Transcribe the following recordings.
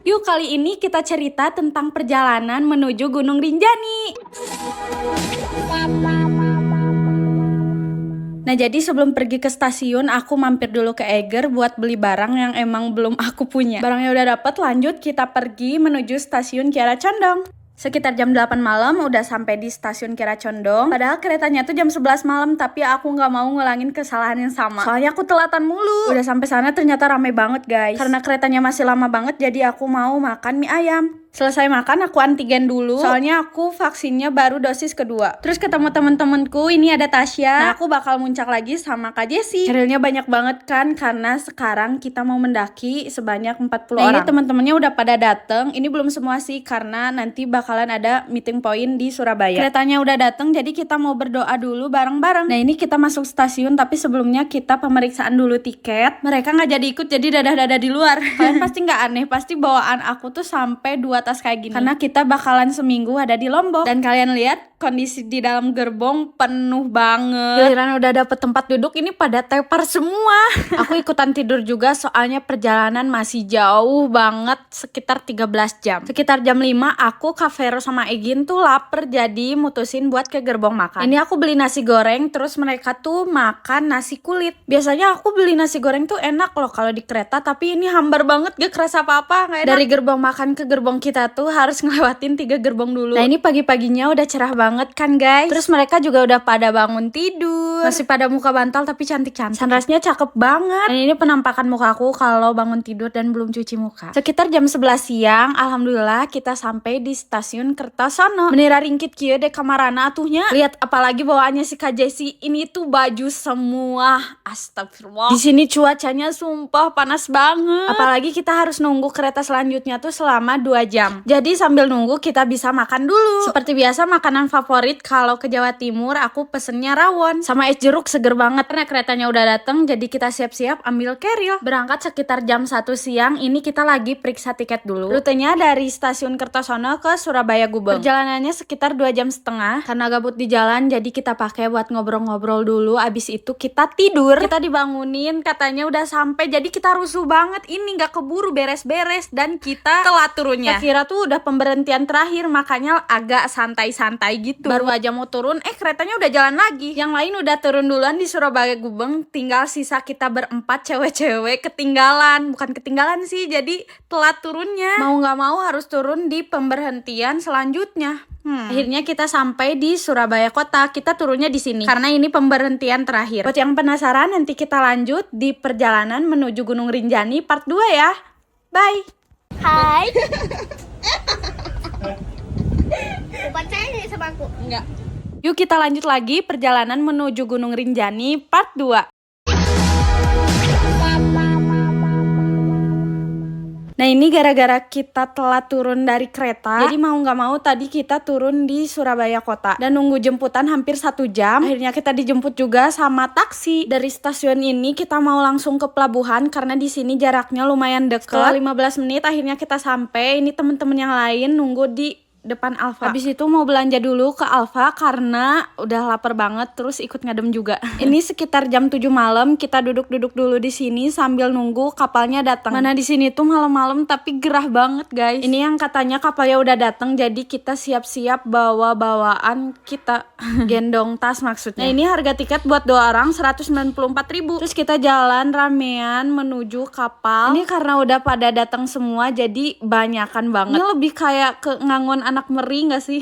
Yuk kali ini kita cerita tentang perjalanan menuju Gunung Rinjani. Nah jadi sebelum pergi ke stasiun aku mampir dulu ke Eger buat beli barang yang emang belum aku punya. Barangnya udah dapet, lanjut kita pergi menuju stasiun Kiara Condong. Sekitar jam 8 malam udah sampai di stasiun Kiara Condong. Padahal keretanya tuh jam 11 malam, tapi aku nggak mau ngulangin kesalahan yang sama. Soalnya aku telatan mulu. Udah sampai sana ternyata rame banget guys. Karena keretanya masih lama banget, jadi aku mau makan mie ayam. Selesai makan aku antigen dulu, soalnya aku vaksinnya baru dosis kedua. Terus ketemu temen-temenku, ini ada Tasya. Nah aku bakal muncak lagi sama Kak Jessi. Realnya banyak banget kan, karena sekarang kita mau mendaki sebanyak 40 orang. Ini temen-temennya udah pada dateng. Ini belum semua sih, karena nanti bakalan ada meeting point di Surabaya. Keretanya udah dateng, jadi kita mau berdoa dulu bareng-bareng. Nah ini kita masuk stasiun, tapi sebelumnya kita pemeriksaan dulu tiket. Mereka nggak jadi ikut, jadi dadah-dadah di luar. Kalian pasti nggak aneh, pasti bawaan aku tuh sampai 2 tas kayak gini. Karena kita bakalan seminggu ada di Lombok. Dan kalian lihat kondisi di dalam gerbong penuh banget. Giliran udah dapet tempat duduk ini pada tepar semua. Aku ikutan tidur juga soalnya perjalanan masih jauh banget, sekitar 13 jam. Sekitar jam 5 aku, Kak Vero sama Egin tuh lapar, jadi mutusin buat ke gerbong makan. Ini aku beli nasi goreng, terus mereka tuh makan nasi kulit. Biasanya aku beli nasi goreng tuh enak loh kalau di kereta, tapi ini hambar banget, gak kerasa apa-apa, gak enak. Dari gerbong makan ke gerbong kita tuh harus ngelewatin 3 gerbong dulu. Nah ini pagi-paginya udah cerah banget kan guys. Terus mereka juga udah pada bangun tidur, masih pada muka bantal tapi cantik-cantik. Sunrise-nya cakep banget. Dan ini penampakan mukaku kalau bangun tidur dan belum cuci muka. Sekitar jam 11 siang, alhamdulillah kita sampai di stasiun Kertosono. Menira ringkit kieu dek kamarana atuhnya. Lihat apalagi bawaannya si Kak Jessi, ini tuh baju semua. Astagfirullah. Di sini cuacanya sumpah panas banget. Apalagi kita harus nunggu kereta selanjutnya tuh selama 2 jam. Jadi sambil nunggu kita bisa makan dulu. Seperti biasa makanan favorit kalau ke Jawa Timur aku pesennya rawon sama es jeruk seger banget. Karena keretanya udah dateng, jadi kita siap-siap ambil keril. Berangkat sekitar jam 1 siang. Ini kita lagi periksa tiket dulu. Rutenya dari stasiun Kertosono ke Surabaya Gubeng. Perjalanannya sekitar 2 jam setengah. Karena gabut di jalan, jadi kita pakai buat ngobrol-ngobrol dulu. Abis itu kita tidur. Kita dibangunin katanya udah sampai, jadi kita rusuh banget. Ini gak keburu beres-beres dan kita telat turunnya. Kira tuh udah pemberhentian terakhir, makanya agak santai-santai gitu. Baru aja mau turun, keretanya udah jalan lagi. Yang lain udah turun duluan di Surabaya Gubeng, tinggal sisa kita berempat cewek-cewek ketinggalan. Bukan ketinggalan sih, jadi telat turunnya. Mau gak mau harus turun di pemberhentian selanjutnya. Akhirnya kita sampai di Surabaya Kota. Kita turunnya di sini karena ini pemberhentian terakhir. Buat yang penasaran, nanti kita lanjut di perjalanan menuju Gunung Rinjani part 2 ya. Bye. Hai. Percaya nih sama aku? Enggak. Yuk kita lanjut lagi perjalanan menuju Gunung Rinjani part 2. Nah ini gara-gara kita telat turun dari kereta, jadi mau gak mau tadi kita turun di Surabaya Kota dan nunggu jemputan hampir 1 jam. Akhirnya kita dijemput juga sama taksi. Dari stasiun ini kita mau langsung ke pelabuhan karena di sini jaraknya lumayan deket. Setelah 15 menit akhirnya kita sampai. Ini temen-temen yang lain nunggu di depan Alfa. Habis itu mau belanja dulu ke Alfa karena udah lapar banget, terus ikut ngadem juga. Ini sekitar jam 7 malam, kita duduk-duduk dulu di sini sambil nunggu kapalnya datang. Mana di sini tuh malam-malam tapi gerah banget, guys. Ini yang katanya kapalnya udah datang, jadi kita siap-siap bawa bawaan kita. Gendong tas maksudnya. Nah, ini harga tiket buat 2 orang 194.000. Terus kita jalan ramean menuju kapal. Ini karena udah pada datang semua jadi banyakan banget. Ini lebih kayak ke Ngangon anak Meri gak sih?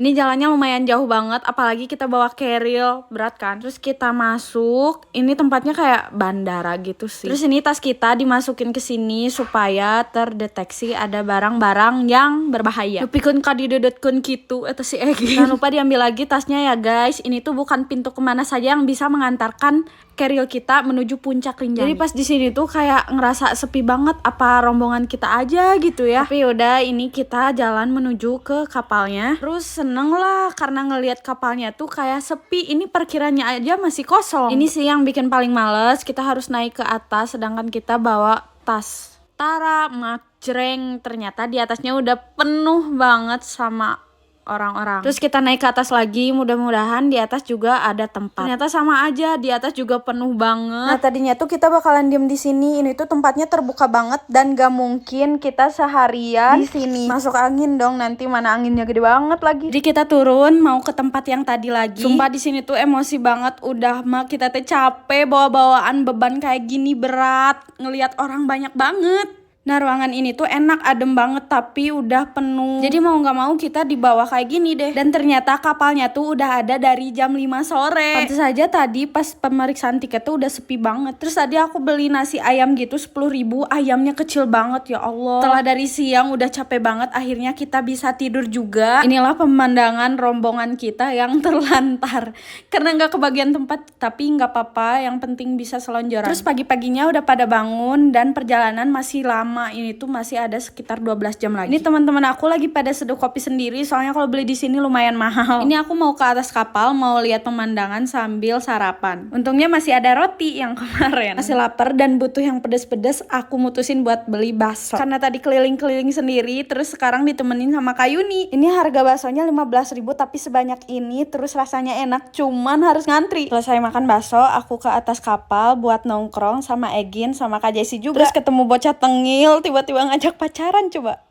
Ini jalannya lumayan jauh banget, apalagi kita bawa keril, berat kan. Terus kita masuk, ini tempatnya kayak bandara gitu sih. Terus ini tas kita dimasukin ke sini supaya terdeteksi ada barang-barang yang berbahaya. Dupikun kadidedetkeun gitu eta si Egi. Jangan lupa diambil lagi tasnya ya guys. Ini tuh bukan pintu kemana saja yang bisa mengantarkan keril kita menuju puncak Rinjani. Jadi pas di sini tuh kayak ngerasa sepi banget, apa rombongan kita aja gitu ya. Tapi yaudah, ini kita jalan menuju ke kapalnya. Terus seneng lah karena ngelihat kapalnya tuh kayak sepi. Ini parkirannya aja masih kosong. Ini sih yang bikin paling males, kita harus naik ke atas sedangkan kita bawa tas. Tara, majreng, ternyata di atasnya udah penuh banget sama orang-orang. Terus kita naik ke atas lagi, mudah-mudahan di atas juga ada tempat. Ternyata sama aja, di atas juga penuh banget. Nah tadinya tuh kita bakalan diem di sini. Ini tuh tempatnya terbuka banget dan gak mungkin kita seharian di sini. Masuk angin dong, nanti mana anginnya gede banget lagi. Jadi kita turun mau ke tempat yang tadi lagi. Sumpah di sini tuh emosi banget. Udah mah kita teh capek bawa-bawaan beban kayak gini berat. Ngelihat orang banyak banget. Nah ruangan ini tuh enak, adem banget tapi udah penuh. Jadi mau gak mau kita di bawah kayak gini deh. Dan ternyata kapalnya tuh udah ada dari jam 5 sore. Pantes aja tadi pas pemeriksaan tiket tuh udah sepi banget. Terus tadi aku beli nasi ayam gitu 10.000, ayamnya kecil banget ya Allah. Setelah dari siang udah capek banget, akhirnya kita bisa tidur juga. Inilah pemandangan rombongan kita yang terlantar. Karena gak kebagian tempat, tapi gak apa-apa, yang penting bisa selonjoran. Terus pagi-paginya udah pada bangun dan perjalanan masih lama. Ini tuh masih ada sekitar 12 jam lagi. Ini teman-teman aku lagi pada seduh kopi sendiri, soalnya kalau beli di sini lumayan mahal. Ini aku mau ke atas kapal, mau lihat pemandangan sambil sarapan. Untungnya masih ada roti yang kemarin. Masih lapar dan butuh yang pedes-pedes, aku mutusin buat beli bakso. Karena tadi keliling-keliling sendiri, terus sekarang ditemenin sama Kak Yuni. Ini harga baksonya 15.000 tapi sebanyak ini, terus rasanya enak, cuman harus ngantri. Selesai makan bakso, aku ke atas kapal buat nongkrong sama Egin sama Kak Jessie juga. Terus ketemu bocah tengil, tiba-tiba ngajak pacaran coba.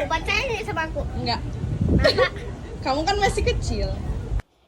Pacaran nih sama aku? Enggak. Masa? Kamu kan masih kecil.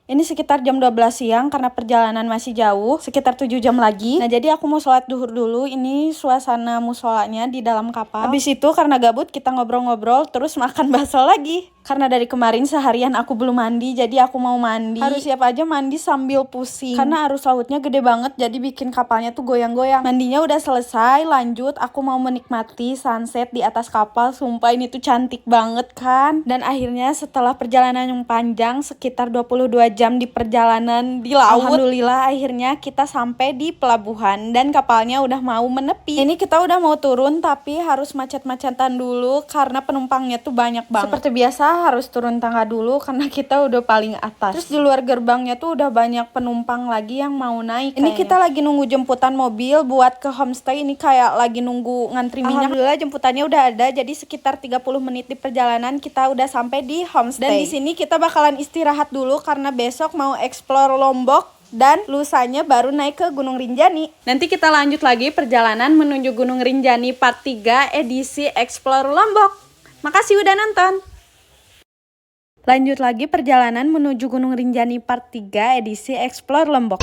Ini sekitar jam 12 siang karena perjalanan masih jauh, sekitar 7 jam lagi. Nah jadi aku mau sholat duhur dulu. Ini suasana musolanya di dalam kapal. Habis itu karena gabut kita ngobrol-ngobrol terus makan bakso lagi. Karena dari kemarin seharian aku belum mandi, jadi aku mau mandi. Harus siap aja mandi sambil pusing. Karena arus lautnya gede banget, jadi bikin kapalnya tuh goyang-goyang. Mandinya udah selesai, lanjut aku mau menikmati sunset di atas kapal. Sumpah ini tuh cantik banget kan. Dan akhirnya setelah perjalanan yang panjang, sekitar 22 jam di perjalanan di laut, alhamdulillah akhirnya kita sampai di pelabuhan dan kapalnya udah mau menepi. Ini kita udah mau turun tapi harus macet-macetan dulu karena penumpangnya tuh banyak banget. Seperti biasa harus turun tangga dulu karena kita udah paling atas. Terus di luar gerbangnya tuh udah banyak penumpang lagi yang mau naik. Ini kita lagi nunggu jemputan mobil buat ke homestay. Ini kayak lagi nunggu ngantri minyak. Alhamdulillah jemputannya udah ada, jadi sekitar 30 menit di perjalanan kita udah sampai di homestay. Dan di sini kita bakalan istirahat dulu karena besok mau explore Lombok dan lusanya baru naik ke Gunung Rinjani. Nanti kita lanjut lagi perjalanan menuju Gunung Rinjani part 3 edisi Explore Lombok. Makasih udah nonton. Lanjut lagi perjalanan menuju Gunung Rinjani part 3 edisi Explore Lombok.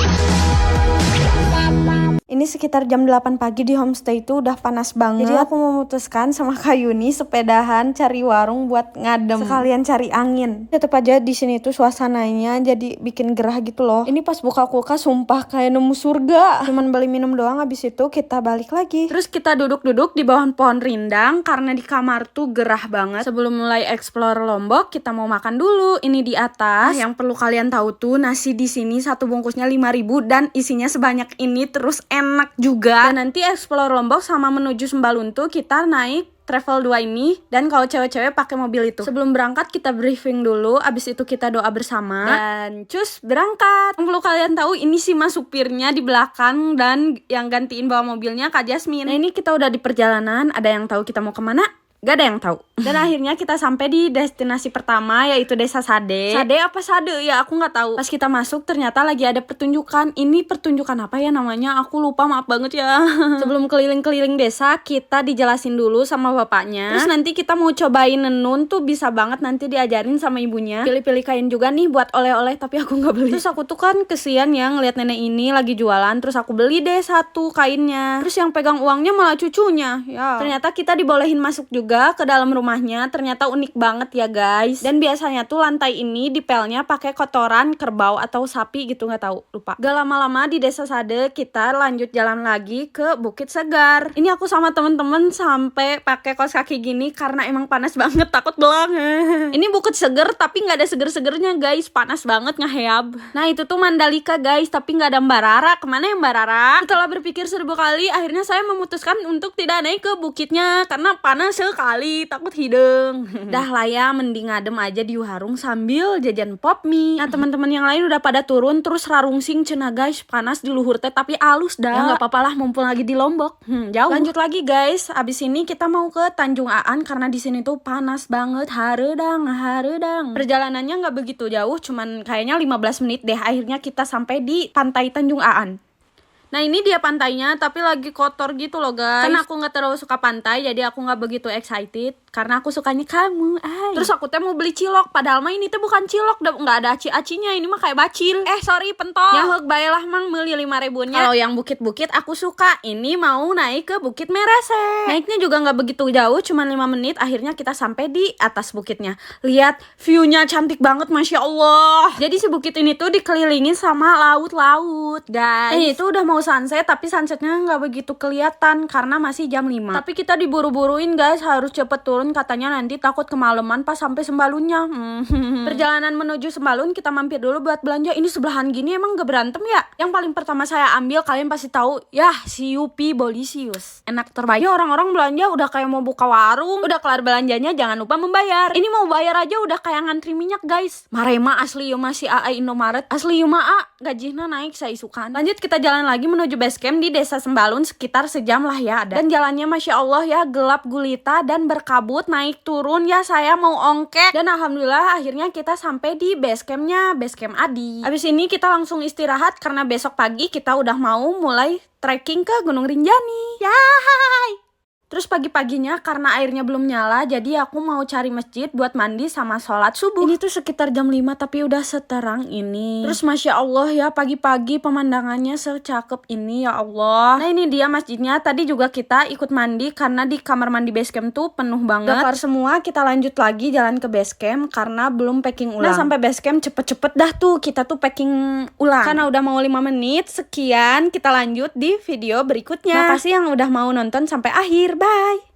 Ini sekitar jam 8 pagi di homestay itu udah panas banget. Jadi aku memutuskan sama Kak Yuni sepedahan cari warung buat ngadem. Sekalian cari angin. Tetep aja di sini tuh suasananya jadi bikin gerah gitu loh. Ini pas buka kulkas sumpah kayak nemu surga. Cuman beli minum doang, habis itu kita balik lagi. Terus kita duduk-duduk di bawah pohon rindang karena di kamar tuh gerah banget. Sebelum mulai explore Lombok, kita mau makan dulu. Ini di atas. Yang perlu kalian tahu tuh nasi di sini satu bungkusnya 5.000 dan isinya sebanyak ini, terus enak juga. Dan nanti explore Lombok sama menuju Sembaluntu kita naik travel 2 ini, dan kalau cewek-cewek pakai mobil itu. Sebelum berangkat kita briefing dulu, abis itu kita doa bersama dan cus berangkat. Yang perlu kalian tahu ini sih mas supirnya di belakang dan yang gantiin bawa mobilnya Kak Jasmine. Nah ini kita udah di perjalanan, ada yang tahu kita mau kemana? Gak ada yang tahu. Dan akhirnya kita sampai di destinasi pertama, yaitu Desa Sade. Sade apa Sade ya, aku nggak tahu. Pas kita masuk ternyata lagi ada pertunjukan. Ini pertunjukan apa ya namanya? Aku lupa, maaf banget ya. Sebelum keliling-keliling desa, kita dijelasin dulu sama bapaknya. Terus nanti kita mau cobain nenun tuh bisa banget nanti diajarin sama ibunya. Pilih-pilih kain juga nih buat oleh-oleh, tapi aku nggak beli. Terus aku tuh kan kesian ya ngeliat nenek ini lagi jualan. Terus aku beli deh satu kainnya. Terus yang pegang uangnya malah cucunya. Ya. Ternyata kita dibolehin masuk juga ke dalam rumahnya. Ternyata unik banget ya guys. Dan biasanya tuh lantai ini dipelnya pakai kotoran kerbau atau sapi gitu, nggak tahu, lupa. Gak lama-lama di Desa Sade kita lanjut jalan lagi ke Bukit Segar. Ini aku sama temen-temen sampai pakai kaos kaki gini karena emang panas banget, takut belang. Ini Bukit Segar tapi nggak ada seger-segernya guys, panas banget ngeheab. Nah itu tuh Mandalika guys, tapi nggak ada Mbak Rara. Kemana ya Mbak Rara? Setelah berpikir 1000 kali, akhirnya saya memutuskan untuk tidak naik ke bukitnya karena panas sekali. kali, takut hidung. Dah lah ya, mending ngadem aja di warung sambil jajan pop mie. Nah teman-teman yang lain udah pada turun, terus rarungsing cenah guys, panas di luhur teh tapi alus dah. Ya nggak apa-apa lah, mumpung lagi di Lombok. Jauh. Lanjut lagi guys, abis ini kita mau ke Tanjung Aan karena di sini tuh panas banget, haredang. Perjalanannya nggak begitu jauh, cuman kayaknya 15 menit deh. Akhirnya kita sampai di pantai Tanjung Aan. Nah ini dia pantainya, tapi lagi kotor gitu loh guys. Karena aku nggak terlalu suka pantai, jadi aku nggak begitu excited. Karena aku sukanya kamu. Terus aku teh mau beli cilok, padahal mah ini teh bukan cilok, nggak ada aci-acinya. Ini mah kayak bacil. Sorry pentol. Ya heuk bae lah mang, meuli 5.000-nya. Kalau yang bukit-bukit aku suka. Ini mau naik ke Bukit Merese. Naiknya juga nggak begitu jauh, cuma 5 menit. Akhirnya kita sampai di atas bukitnya. Lihat view-nya cantik banget, masya Allah. Jadi si bukit ini tuh dikelilingin sama laut-laut guys. Ini tuh udah mau sunset, tapi sunsetnya nggak begitu kelihatan karena masih jam 5. Tapi kita diburu-buruin guys, harus cepet turun, katanya nanti takut kemalaman pas sampai Sembalunnya. Perjalanan menuju Sembalun kita mampir dulu buat belanja. Ini sebelahan gini emang gak berantem ya? Yang paling pertama saya ambil, kalian pasti tahu ya, si Yupi Bolisius. Enak terbaik. Ya orang-orang belanja udah kayak mau buka warung. Udah kelar belanjanya jangan lupa membayar. Ini mau bayar aja udah kayak ngantri minyak guys. Marema asli yuk masih AA Indomaret. Asli yuk maa gajihna naik saisukan. Lanjut kita jalan lagi menuju base camp di Desa Sembalun, sekitar sejam lah ya ada. Dan jalannya masya Allah ya, gelap gulita dan berkabut, naik turun ya, saya mau ongkek. Dan alhamdulillah akhirnya kita sampai di base campnya, base camp Adi. Abis ini kita langsung istirahat karena besok pagi kita udah mau mulai trekking ke Gunung Rinjani. Yahai! Terus pagi-paginya karena airnya belum nyala, jadi aku mau cari masjid buat mandi sama sholat subuh. Ini tuh sekitar jam 5 tapi udah seterang ini. Terus masya Allah ya, pagi-pagi pemandangannya secakep ini ya Allah. Nah ini dia masjidnya. Tadi juga kita ikut mandi karena di kamar mandi base camp tuh penuh banget. Udah kelar semua, kita lanjut lagi jalan ke base camp karena belum packing ulang. Nah sampai base camp cepet-cepet dah tuh kita tuh packing ulang. Karena udah mau 5 menit. Sekian, kita lanjut di video berikutnya. Makasih yang udah mau nonton sampai akhir. Bye.